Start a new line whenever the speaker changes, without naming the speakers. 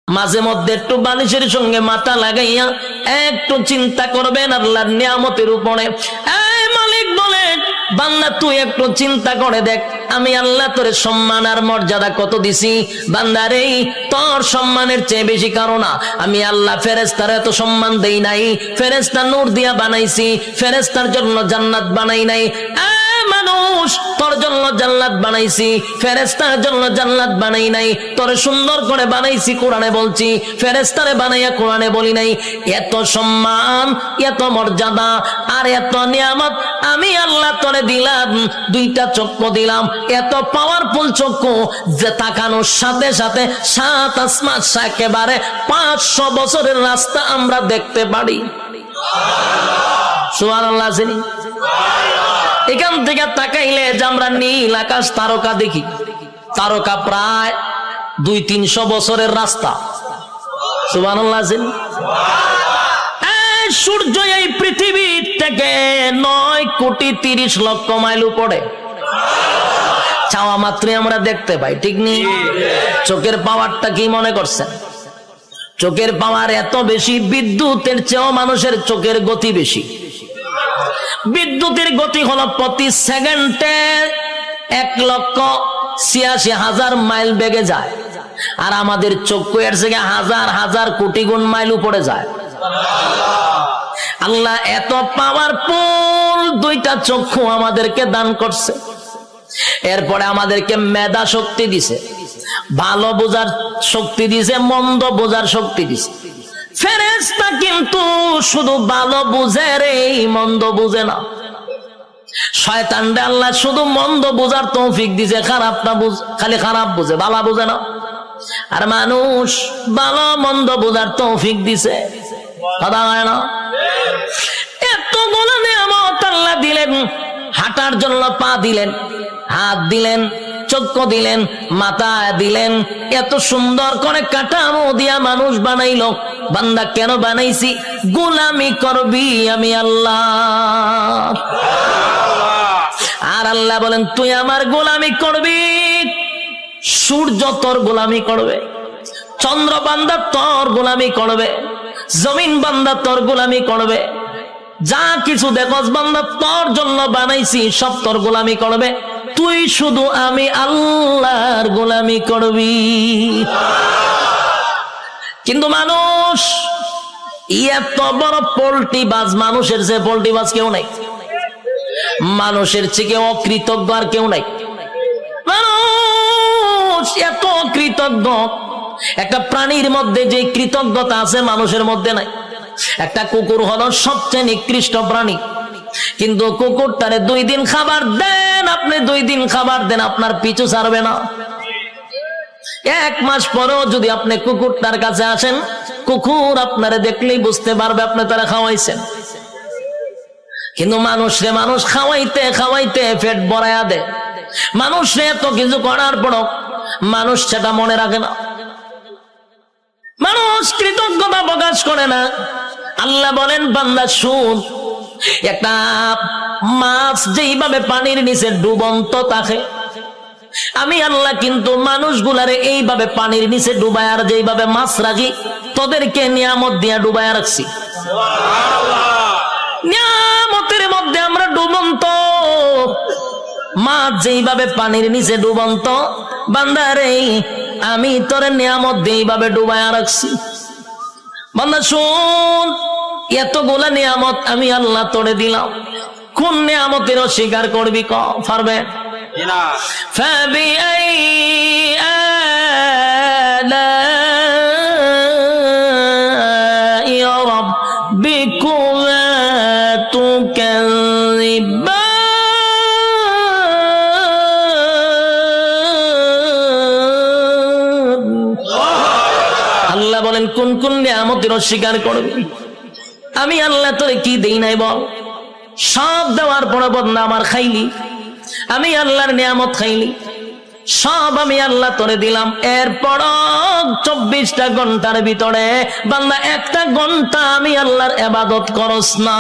মাঝে মধ্যে একটু বালিশের সঙ্গে মাথা লাগাইয়া একটু চিন্তা করবেন আল্লাহর নিয়ামতের উপরে। এই মালিক বলেন, বান্দা তুই একটু চিন্তা করে দেখ, আমি আল্লাহ তোর সম্মান আর মর্যাদা কত দিছি। বান্দারে, তোর সম্মানের চেয়ে বেশি কারণ না, আমি আল্লাহ ফেরেশতার এত সম্মান দেই নাই। ফেরেশতা নূর দিয়া বানাইছি, ফেরেশতার জন্য জান্নাত বানাই নাই। মানুষ, তোর জন্য জান্নাত বানাইছি, ফেরেশতার জন্য জান্নাত বানাই নাই। তোর সুন্দর করে বানাইছি, কোরআনে বলছি, ফেরেশতারে বানাইয়া কোরআনে বলি নাই। এত সম্মান, এত মর্যাদা আর এত নিয়ামত আমি আল্লাহ তোরে দিলাম। দুইটা চক্ষু দিলাম, এত পাওয়ারফুল চক্ষু যে তাকানোর সাথে সাথে সাত আসমান, একেবারে 500 বছরের রাস্তা আমরা দেখতে পারি। সুবহানাল্লাহ। এখান থেকে তাকাইলে যে আমরা নীল আকাশ তারকা দেখি, তারকা প্রায় 200-300 বছরের রাস্তা। সুবহানাল্লাহ। সূর্য এই পৃথিবী থেকে 9,30,00,000 মাইল উপরে, চাওয়া মাত্রই আমরা দেখতে পাই, ঠিক নেই? চোখের পাওয়ারটা কি মনে করছেন? চোখের পাওয়ার এত বেশি, বিদ্যুতের চেয়েও মানুষের চোখের গতি বেশি। বিদ্যুতের গতি হলো প্রতি সেকেন্ডে 1,86,000 মাইল বেগে যায়, আর আমাদের চক্ষু এর থেকে হাজার হাজার কোটি গুণ মাইল উপরে যায়। আল্লাহ এত পাওয়ারফুল দুইটা চক্ষু আমাদেরকে দান করছে। এরপরে আমাদেরকে মেধা শক্তি দিছে, ভালো বোঝার শক্তি দিছে, মন্দ বোঝার শক্তি দিছে। ফেরেশতা কিন্তু শুধু ভালো বুঝে রে, মন্দ বুঝে না। শয়তানরে আল্লাহ শুধু মন্দ বুঝার তৌফিক দিছে, খারাপটা খালি খারাপ বুঝে, ভালো বুঝে না। আর মানুষ ভালো মন্দ বুঝার তৌফিক দিছে, কথা হয় না? এতগুলো নিয়ামত আল্লাহ দিলেন, হাঁটার জন্য পা দিলেন, হাত দিলেন, চক্ষু দিলেন, মাথা দিলেন, এত সুন্দর করে কাঠামো দিয়া মানুষ বানাইলো। বান্দা কেন বানাইছি? গোলামি করবি আমি আল্লাহ। আর আল্লাহ বলেন, তুই আমার গোলামি করবি। সূর্য তোর গোলামি করবে, চন্দ্র বান্দা তোর গোলামি করবে, জমিন বান্দা তোর গোলামি করবে, যা কিছু দেখস বান্দা তোর জন্য বানাইছি সব তোর গোলামি করবে। তুই শুধু আমি আল্লাহর গোলামি করবি। কিন্তু মানুষ এত বড় পোল্ট্রি বাজ, মানুষের যে পোল্ট্রি বাজ কেউ নাই, মানুষের চেয়ে অকৃতজ্ঞ আর কেউ নাই। মানুষ এত কৃতজ্ঞ, একটা প্রাণীর মধ্যে যে কৃতজ্ঞতা আছে মানুষের মধ্যে নাই। একটা কুকুর হলো সবচেয়ে নিকৃষ্ট প্রাণী, কিন্তু কুকুরটারে 2 দিন খাবার দেন, আপনি 2 দিন খাবার দেন, আপনার পিছু ছাড়বে না। 1 মাস পরেও যদি আপনি কুকুরটার কাছে আসেন, কুকুর আপনারে দেখলেই বুঝতে পারবে আপনি তারা খাওয়াইছেন। কিন্তু মানুষরে মানুষ খাওয়াইতে খাওয়াইতে পেট ভরাইয়া দেয়। মানুষরে এত কিছু করার পরও মানুষ সেটা মনে রাখে না, মানুষ কৃতজ্ঞতা প্রকাশ করে না। আল্লাহ বলেন, বান্দা শুন, একটা মাছ যেইভাবে পানির নিচে ডুবন্ত থাকে, আমি আল্লাহ কিন্তু মানুষগুলারে এইভাবে পানির নিচে ডুবায়, আর যেইভাবে মাছ রাখি তোদেরকে নিয়ামত দিয়া ডুবায় রাখছি। নিয়ামতের মধ্যে আমরা ডুবন্ত, মাছ যেইভাবে পানির নিচে ডুবন্ত, বান্দারে আমি তোর নিয়ামত দিয়ে এইভাবে ডুবায় রাখছি। বান্দা শুন, এতগুলা নিয়ামত আমি আল্লাহ তোরে দিলাম, কোন নিয়ামতের অস্বীকার করবি? পারবে না। আল্লাহ বলেন, কোন কোন নিয়ামতের অস্বীকার করবি? আমি আল্লাহ তোরে কি দেই নাই বল? সব দেওয়ার পরে বদনা আমার খাইলি, আমি আল্লাহর নিয়ামত খাইলি, সব আমি আল্লাহ তোরে দিলাম। এরপর 24টা ঘন্টার ভিতরে বান্দা 1টা ঘন্টা আমি আল্লাহর ইবাদত করস না।